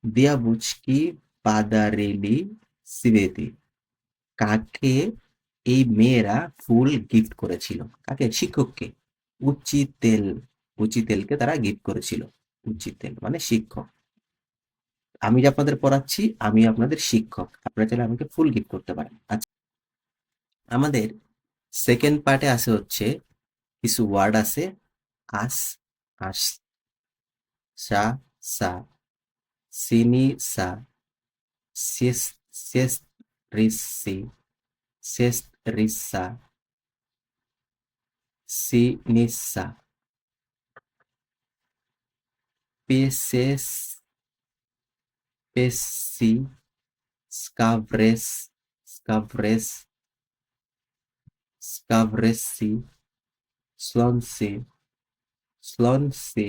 দিয়াবুচকি পাদারেলি সিবেতি, কাকে এই মেয়েরা ফুল গিফট করেছিল? কাকে? শিক্ষককে। উচিতেল, উচিতেলকে তারা গিফট করেছিল। উচিতেল মানে শিক্ষক। আমি যে আপনাদের পড়াচ্ছি, আমি আপনাদের শিক্ষক, আপনারা চাইলে আমাকে ফুল গিফট করতে পারেন। আচ্ছা, আমাদের সেকেন্ড পার্টে আছে হচ্ছে কিছু ওয়ার্ড আছে আস, আস, সা, সা, সিনি, সা, শেষ, শেষ, রিসি, শেষ, রিসা, সি, নিসা, পেশেষ, পেসি, স্কাভ্রেস, স্কাভ্রেস, স্কাভ্রেসি, স্লনসি, স্লনসি,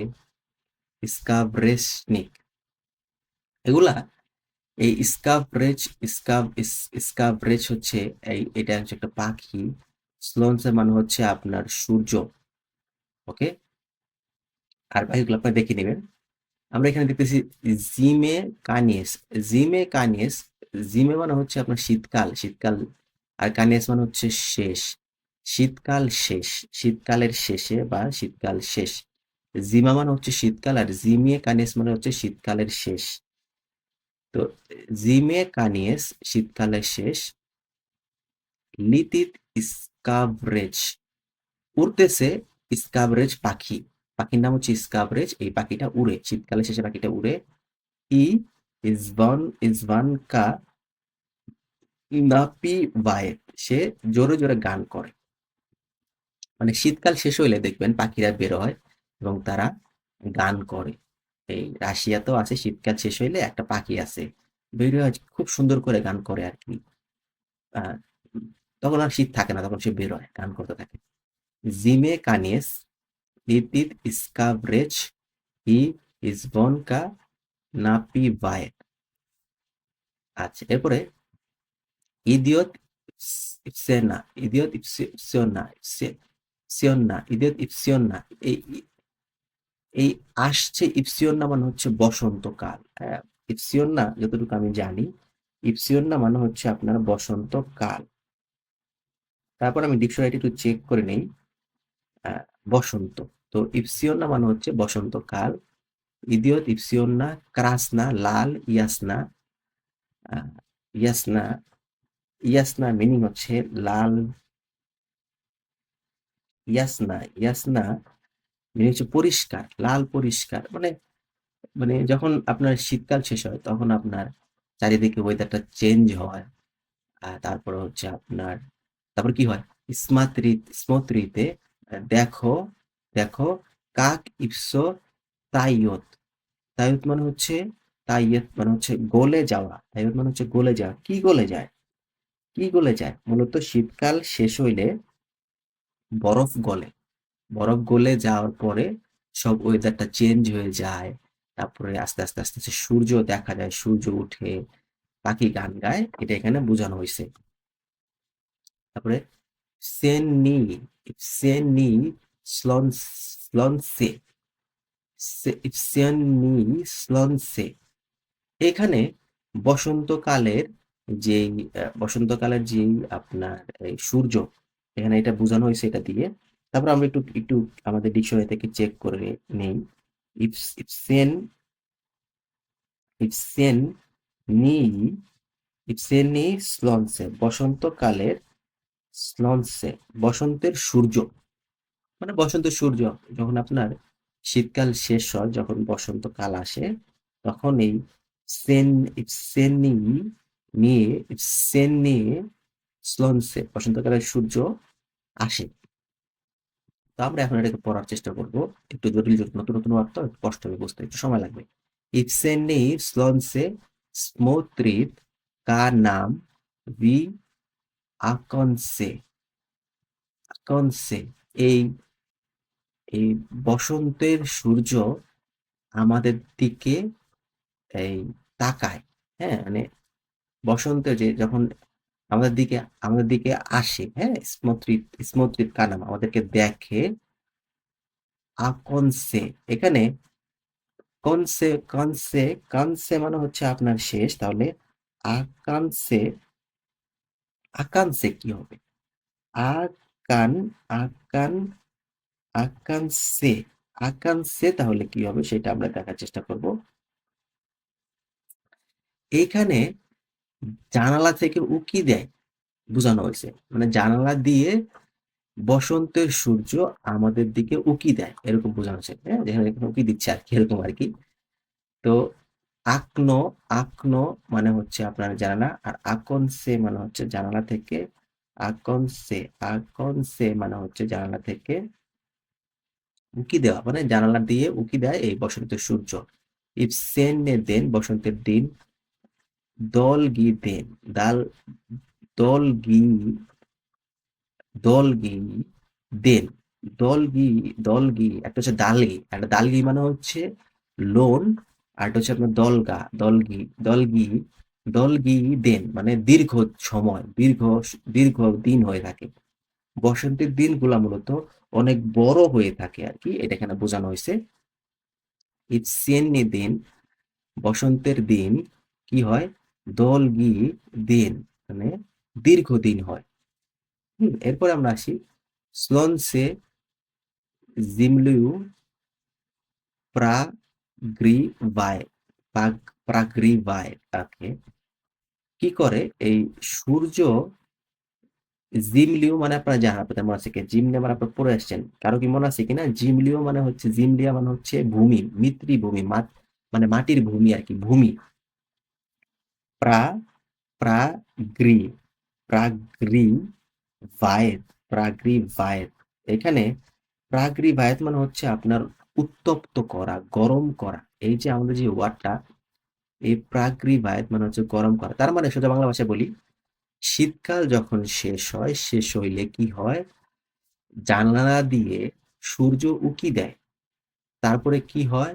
স্কাভ্রেসনিক। এগুলা এই স্কাভরেজ হচ্ছে এটা হচ্ছে একটা পাখি। স্লোনসের মানে হচ্ছে আপনার সূর্য। ওকে, আর বাকিগুলো আপনারা দেখে নেবেন। আমরা এখানে দেখতেছি জিমে কানিয়েস, জিমে কানিয়েস, জিমে মানে হচ্ছে আপনার শীতকাল, শীতকাল, আর কানিয়েস মানে হচ্ছে শেষ, শীতকাল শেষ, শীতকালের শেষে বা শীতকাল শেষ। জিমা মানে হচ্ছে শীতকাল, আর জিমিয়ে কানিয়েস মানে হচ্ছে শীতকালের শেষ। তো জিমে কানিয়েস শীতকালের শেষ, লিতিত স্কাভরেজ উড়তেছে, স্কাভরেজ পাখি, পাখির নাম হচ্ছে স্কাভরেজ, এই পাখিটা উড়ে, শীতকালের শেষে পাখিটা উড়ে। ই ইজভানকা নাপি বায়েত, সে জোরে জোরে গান করে। মানে শীতকাল শেষ হইলে দেখবেন পাখিরা বের হয় এবং তারা গান করে। এই রাশিয়াতেও আছে, শীতকাল শেষ হইলে একটা পাখি আছে, বের হয়ে খুব সুন্দর করে গান করে আর কি। আহ, তখন আর শীত থাকে না, তখন সে বের হয় গান করতে থাকে। জিমে কানিয়েস লিতিত স্কাভরেজ ই ইজভনকা নাপিভায়। আচ্ছা, এরপরে ইদিয়ত ইপসেনা, ইদিয়ত ইপসিওনা, ইপসিওনা, ইদিয়ত ইপসিওনা। এই এই আসছে ইপসিওনা মানে হচ্ছে বসন্তকাল। হ্যাঁ, ইপসিওনা যতটুকু আমি জানি, ইপসিওনা মানে হচ্ছে আপনার বসন্তকাল। তারপর আমি ডিকশনারিটি একটু চেক করে নেই। আহ, বসন্ত, তো ইপসিওনা মানে হচ্ছে বসন্তকাল। ইদিয়ত ইপসিওনা ক্রাসনা লাল ইয়াসনা, আহ, ইয়াসনা, ইয়াসনা মিনিং হচ্ছে লাল, ইয়াসনা, ইয়াসনা মিনিং হচ্ছে পরিষ্কার, লাল পরিষ্কার, মানে মানে যখন আপনার শীতকাল শেষ হয় তখন আপনার চারিদিকে ওয়েদারটা চেঞ্জ হয়। আর তারপরে হচ্ছে আপনার, তারপর কি হয়, স্মোত্রিতে দেখো, দেখো কাক ইপসো তাইয়ত, তাইয়ত মানে হচ্ছে, তাইয়ত মানে হচ্ছে গলে যাওয়া, তাইয়ত মানে হচ্ছে গলে যাওয়া, কি গলে যায়, কি গলে যায়, মূলত শীতকাল শেষ হইলে বরফ গলে, বরফ গলে যাওয়ার পরে সব ওয়েদারটা চেঞ্জ হয়ে যায়। তারপরে আস্তে আস্তে আস্তে আস্তে সূর্য দেখা যায়, সূর্য উঠে, পাখি গান গায়, এটা এখানে বোঝানো হয়েছে। তারপরে সেনি, সেনি স্লনসে, সেনি স্লনসে। এখানে বসন্তকালের যেই বসন্তকালের যেই আপনার এই সূর্য, এখানে এটা বোঝানো হয়েছে এটা দিয়ে। তারপর আমরা একটু একটু আমাদের ডিকশনারি থেকে চেক করে নেই। ইপসেন, ইপসেন নি, ইপসেনি স্লনসে, বসন্তকালের স্লনসে, বসন্তের সূর্য, মানে বসন্তের সূর্য। যখন আপনার শীতকাল শেষ হয়, যখন বসন্তকাল আসে, তখন এই সেন, ইপসেনি নিয়ে, ইপসেন নিয়ে স্লনসে, বসন্তকালের সূর্য আসে। তো আমরা এখন এটাকে পড়ার চেষ্টা করব। একটু জটিল জটিল নতুন নতুন ওয়ার্ড তো একটু কষ্ট হবে বুঝতে, একটু সময় লাগবে। ইপসেনি স্লনসে স্মোত্রিত কা নাম ভি আকনসে, আকনসে, এই এই বসন্তের সূর্য আমাদের দিকে এই তাকায়। হ্যাঁ, মানে বসন্তে যে যখন আমাদের দিকে আসে, হ্যাঁ, স্মোত্রিত কানাম আমাদেরকে দেখে। আকনসে, এখানে কনসে, কনসে, কনসে মানে হচ্ছে আপনার শেষ, তাহলে আকানসে, আকানসে কি হবে, আকান, আকান, আকানসে, আকানসে তাহলে কি হবে সেটা আমরা দেখার চেষ্টা করব। এইখানে জানালা থেকে উকি দেয় বোঝানো হয়েছে, মানে জানালা দিয়ে বসন্তের সূর্য আমাদের দিকে উকি দেয়, এরকম বোঝানো হচ্ছে। হ্যাঁ, যেখানে উকি দিচ্ছে আর কি, এরকম আর কি। তো আকনো, আকনো মানে হচ্ছে আপনার জানালা, আর আকনসে মানে হচ্ছে জানালা থেকে, আকনসে, আকনসে মানে হচ্ছে জানালা থেকে উকি দেওয়া, মানে জানালা দিয়ে উকি দেয় এই বসন্তের সূর্য। ইফ সেন দেন বসন্তের দিন, দল গি দেন, দাল, দল গি, দলগি দেন, দলগি, দলগি একটা হচ্ছে দালগি, একটা দালগি মানে হচ্ছে লোন, আর একটা হচ্ছে আপনার দলগা, দলগি, দলগি, দলগি দেন মানে দীর্ঘ সময়, দীর্ঘ, দীর্ঘ দিন হয়ে থাকে। বসন্তের দিনগুলা মূলত অনেক বড় হয়ে থাকে আর কি, এটা এখানে বোঝানো হয়েছে। ইটসেননি দিন, বসন্তের দিন কি হয়, দলগি দিন মানে দীর্ঘদিন হয়। এরপরে আমরা আসি স্লোনসে জিমলিউ প্রাগ্রিভায়, প্রাগ্রিভায় তাকে কি করে এই সূর্য, জিমলিও মানে আপনারা জানেন, আপনাদের মনে আছে কি জিমলিয়া মানে আপনারা পড়ে আসছেন, কারো কি মনে আছে কিনা, জিমলিও মানে হচ্ছে, জিমলিয়া মানে হচ্ছে ভূমি, মাতৃভূমি, মানে মাটির ভূমি আর কি, ভূমি। প্রা, প্রাগ্রি, প্রাগ্রি ভায়েত, প্রাগ্রি ভায়েত, এখানে প্রাগ্রি ভায়েত মানে হচ্ছে আপনার উত্তপ্ত করা, গরম করা। এই যে আমাদের যে ওয়ার্ডটা, এই প্রাগ্রি ভায়েত মানে হচ্ছে গরম করা, তার মানে সোজা বাংলা ভাষায় বলি, শীতকাল যখন শেষ হয়, শেষ হইলে কি হয়, জানালা দিয়ে সূর্য উঁকি দেয়। তারপরে কি হয়,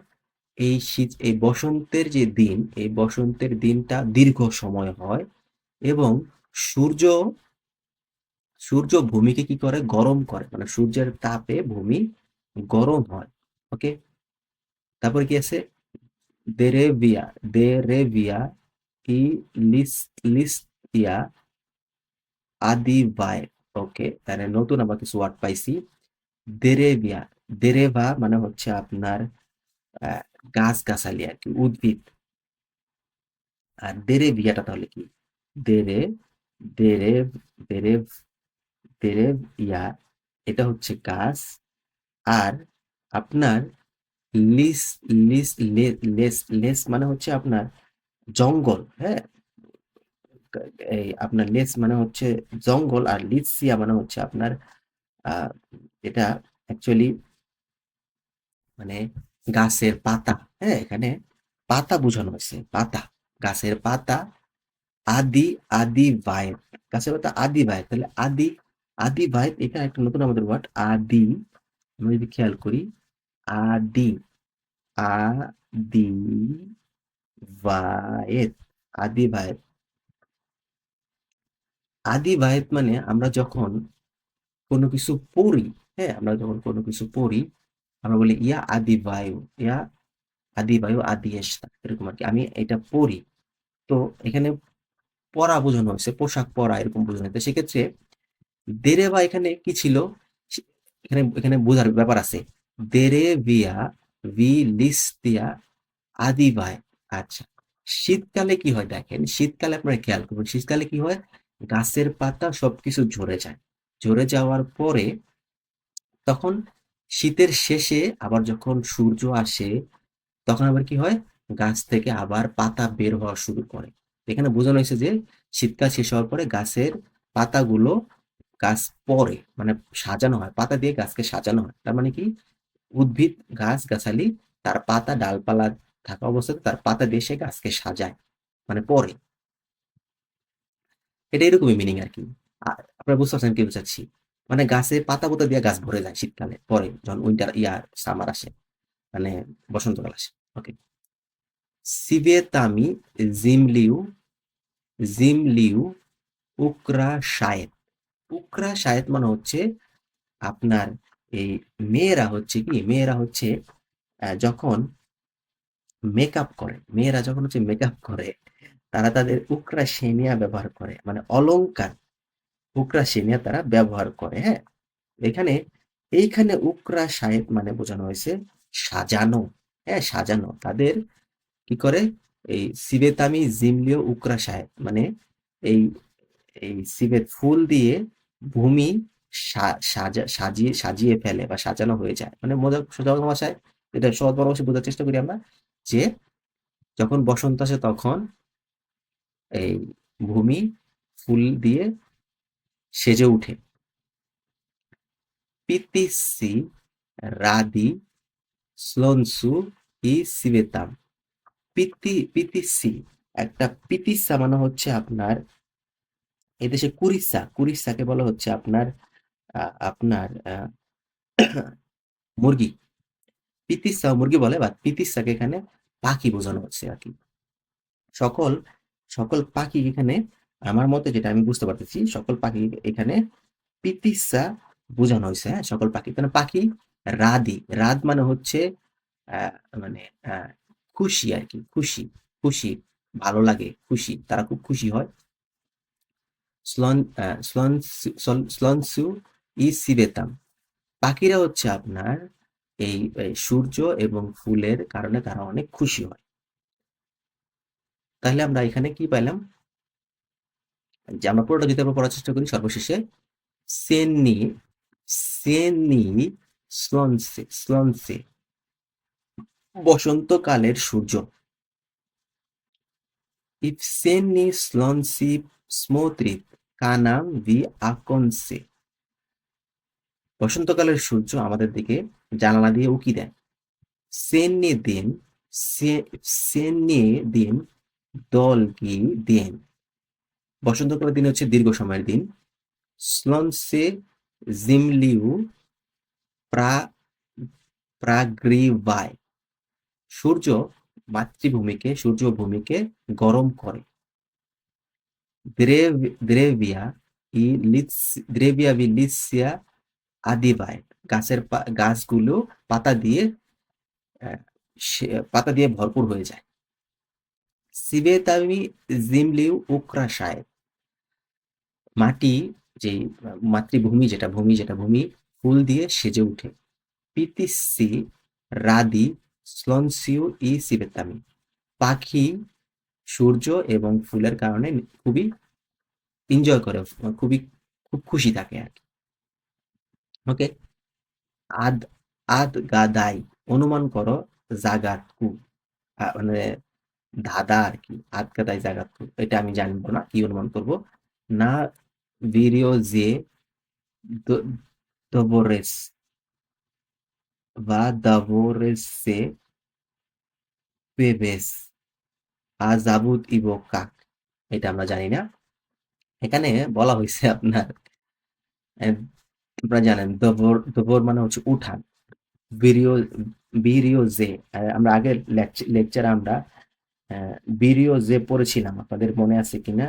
এই শীত, এই বসন্তের যে দিন, এই বসন্তের দিনটা দীর্ঘ সময় হয়, এবং সূর্য, সূর্য ভূমিকে কি করে, গরম করে, মানে সূর্যের তাপে ভূমি গরম হয়। ওকে, তারপরে কি আছে, দেরেভিয়া, দেরেভিয়া ই লিস্টিয়া আদিবায়। ওকে, তাহলে নতুন আবার কিছু ওয়ার্ড পাইছি। দেরেভিয়া, দেরেভা মানে হচ্ছে আপনার আহ, গাছ গাছালি আর কি, উদ্ভিদ। আর দেরেভিয়াটা তাহলে কি, দেরে, দেরেভ, দেরেভ, দেরেভ ইয়া, এটা হচ্ছে গাছ। আর আপনার লিস, লিস, লেস, লেস মানে হচ্ছে আপনার জঙ্গল। হ্যাঁ, এই আপনার লেস মানে হচ্ছে জঙ্গল, আর লিসিয়া মানে হচ্ছে আপনার আহ এটা অ্যাকচুয়ালি মানে গাছের পাতা। হ্যাঁ, এখানে পাতা বোঝানো হয়েছে, পাতা, গাছের পাতা। আদি, আদি ভাইব, গাছের পাতা আদি ভাইব, তাহলে আদি, আদি ভাইব, এখানে একটা নতুন আমাদের ওয়ার্ড আদি, আমরা যদি খেয়াল করি, আদি, আদি ভাইব, আদি ভাইব, আদি ভাইব মানে আমরা যখন কোনো কিছু পড়ি, হ্যাঁ, আমরা যখন কোনো কিছু পড়ি, আমরা বলি ইয়া আদি বায়ু, ইয়া আদি বায়ু আদি এসতা, এরকম আর কি, আমি এটা পড়ি। তো এখানে পরা বোঝানো হয়েছে, পোশাক পরা এরকম বোঝানো হয়েছে। সেক্ষেত্রে দেরে বা এখানে কি ছিল, এখানে এখানে বোঝার ব্যাপার আছে। দেরে ভিয়া, ভি লিস্তিয়া আদি বায়। আচ্ছা, শীতকালে কি হয় দেখেন, শীতকালে আপনারা খেয়াল করবেন, শীতকালে কি হয়, গাছের পাতা সবকিছু ঝরে যায়, ঝরে যাওয়ার পরে তখন শীতের শেষে আবার যখন সূর্য আসে, তখন আবার কি হয়, গাছ থেকে আবার পাতা বের হওয়া শুরু করে। এখানে বোঝানো হয়েছে যে শীতকাল শেষ হওয়ার পরে গাছের পাতাগুলো, গাছ পরে মানে সাজানো হয়, পাতা দিয়ে গাছকে সাজানো হয়। তার মানে কি, উদ্ভিদ, গাছ গাছালি তার পাতা ডালপালা থাকা অবস্থাতে তার পাতা দিয়ে সে গাছকে সাজায়, মানে পরে। এটা এরকমই মিনিং আর কি। আর আপনারা বুঝতে পারছেন কি বোঝাচ্ছি, মানে গাছে পাতা পোতা দিয়ে গাছ ভরে যায় শীতকালে, পরে যখন উইন্টার সামার আসে, মানে বসন্তকাল আসে। ওকে, সিভেতামি জিমলিউ, জিমলিউ উকরা শায়েত, উকরা শায়েত মানে হচ্ছে আপনার এই মেয়েরা হচ্ছে কি, মেয়েরা হচ্ছে যখন মেকআপ করে, মেয়েরা যখন হচ্ছে মেকআপ করে, তারা তাদের উকরা সেনিয়া ব্যবহার করে, মানে অলংকার, উকরা সেনিয়া তারা ব্যবহার করে। হ্যাঁ, এখানে, এইখানে উকরা শায়েত মানে বোঝানো হয়েছে সাজানো। হ্যাঁ, সাজানো তাদের কি করে, এই সিবেতামি জিমলিও উকরা শায়েত মানে এই, এই সিবেত ফুল দিয়ে ভূমি সাজিয়ে সাজিয়ে ফেলে বা সাজানো হয়ে যায়। মানে সোজা ভাষায়, এটা সহজ ভাষায় বোঝার চেষ্টা করি আমরা, যে যখন বসন্ত আসে তখন এই ভূমি ফুল দিয়ে সেজে উঠে। পিতিসি রাদি স্লনসু ই সিবেতাম। পিতিসি, একটা পিতিসা মানে হচ্ছে আপনার এদেশে কুরিসা, কুরিসাকে বলা হচ্ছে আপনার আপনার মুরগি। পিতিসা মুরগি বলে, বা পিতিসাকে এখানে পাখি বোঝানো হচ্ছে আর কি। সকল সকল পাখি এখানে, আমার মতে যেটা আমি বুঝতে পারতেছি, সকল পাখি এখানে পিতিসা বোঝানো হয়েছে। হ্যাঁ, সকল পাখি মানে পাখি রাদি, রাদ মানে হচ্ছে আহ, মানে খুশি আর কি, খুশি, খুশি, ভালো লাগে, খুশি, তারা খুব খুশি হয়। স্লনসু ই সিবেতাম, পাখিরা হচ্ছে আপনার এই সূর্য এবং ফুলের কারণে তারা অনেক খুশি হয়। তাহলে আমরা এখানে কি পাইলাম, যে আমরা পুরোটা যদি আমরা পড়ার চেষ্টা করি, সর্বশেষে সেনি সেনি স্লনসে স্লনসে, বসন্তকালের সূর্য। Ipseni slonsi smotrit কানাম ভি আকনসে, বসন্তকালের সূর্য আমাদের দিকে জানালা দিয়ে উকি দেয়। সেন্নি দিন সেন্নি দিন দলকি দিন, বসন্তকালের দিন হচ্ছে দীর্ঘ সময়ের দিন। স্লনসে জিমলিউ প্রা প্রাগ্রিভায়, সূর্য সূর্য ভূমিকে গরম করে। দ্রেভিয়া দ্রেভিয়া ভিলিসিয়া আদিবায়, গাছগুলো পাতা দিয়ে আহ, পাতা দিয়ে ভরপুর হয়ে যায়। সিবেতামি জিমলিউ উক্রাশায়, মাটি, যে ভূমি ফুল দিয়ে সেজে উঠে। পিতিসি রাদি স্লনসিউ ই সিবেতামি, পাখি সূর্য এবং ফুলের কারণে খুবই এনজয় করে, খুবই খুব খুশি থাকে আর কি। ওকে, আদ আদ গাদাই, অনুমান করো জাগাতকু, মানে ধাঁধা আর কি। আদ গাদাই জাগাতকু, এটা আমি জানবো না, কি অনুমান করব। না ভিরিও যে দবরেস বা দাবোরেসে পেবেস আজাবুত ইবো কাক, এটা আমরা জানি না। এখানে বলা হয়েছে আপনার আহ, আপনারা জানেন দবর, দবর মানে হচ্ছে উঠান। ভিরিও ভিরিও যে, আমরা আগের লেকচারে আমরা ভিডিও যে পড়েছিলাম, আপনাদের মনে আছে কিনা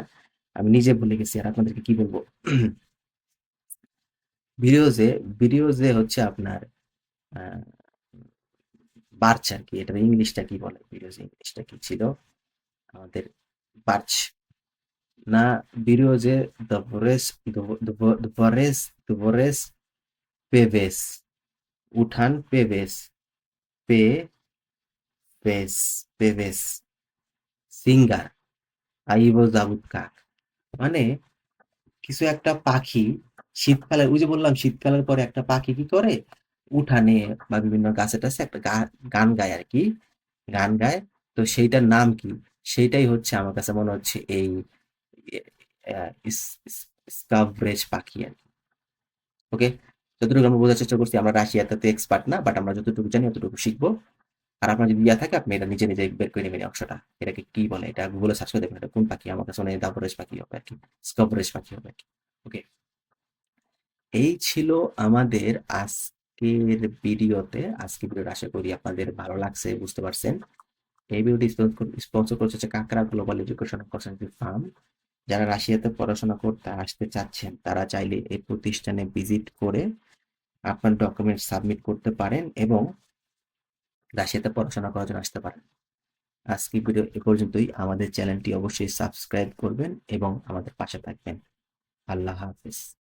আমি নিজে ভুলে গেছি, আর আপনাদেরকে কি বলবো। ভিডিও যে, ভিডিও যে হচ্ছে আপনার আহ, বার্চ আর কি, এটা ইংলিশটা কি বলে, ভিডিও যে ইংলিশটা কি ছিল আমাদের, বার্চ না, ভিডিও যে দভরেস দভরেস দভরেস পেভেস, উঠান পেভেস, পে ভেস পেভেস সিঙ্গার আইবো জাবুত কাক, মানে কিছু একটা পাখি শীতকালে, ওই যে বললাম শীতকালের পরে একটা পাখি কি করে, উঠানে বা বিভিন্ন গাছে টাছে একটা গান গায় আর কি, গান গায়। তো সেইটার নাম কি, সেইটাই হচ্ছে আমার কাছে মনে হচ্ছে এই স্কাভরেজ পাখি আর কি। ওকে, যতটুকু আমরা বোঝার চেষ্টা করছি, আমরা রাশিয়াতে তো এক্সপার্ট না, বাট আমরা যতটুকু জানি ততটুকু শিখবো। আর আপনার যদি ইয়া থাকে, আপনি এটা নিজে নিজে বের করে নেবেন এই অংশটা, এটাকে কি বলে, এটা গুগলে সার্চ করে দেখবেন এটা কোন পাখি। আমার কাছে মনে হয় দাবরেজ পাখি হবে আর কি, স্কাভরেজ পাখি হবে আর কি। ওকে, এই ছিল আমাদের আজকের ভিডিওতে। আজকের ভিডিওটা আশা করি আপনাদের ভালো লাগছে, বুঝতে পারছেন। এই ভিডিওটি স্পন্সর করছে হচ্ছে কাকড়া গ্লোবাল এডুকেশন কনসালটেন্সি ফার্ম। যারা রাশিয়াতে পড়াশোনা করতে আসতে চাচ্ছেন, তারা চাইলে এই প্রতিষ্ঠানে ভিজিট করে আপনার ডকুমেন্ট সাবমিট করতে পারেন এবং রাশিয়াতে পড়াশোনা করার জন্য আসতে পারেন। আজকের ভিডিও এ পর্যন্তই। আমাদের চ্যানেলটি অবশ্যই সাবস্ক্রাইব করবেন এবং আমাদের পাশে থাকবেন। আল্লাহ হাফেজ।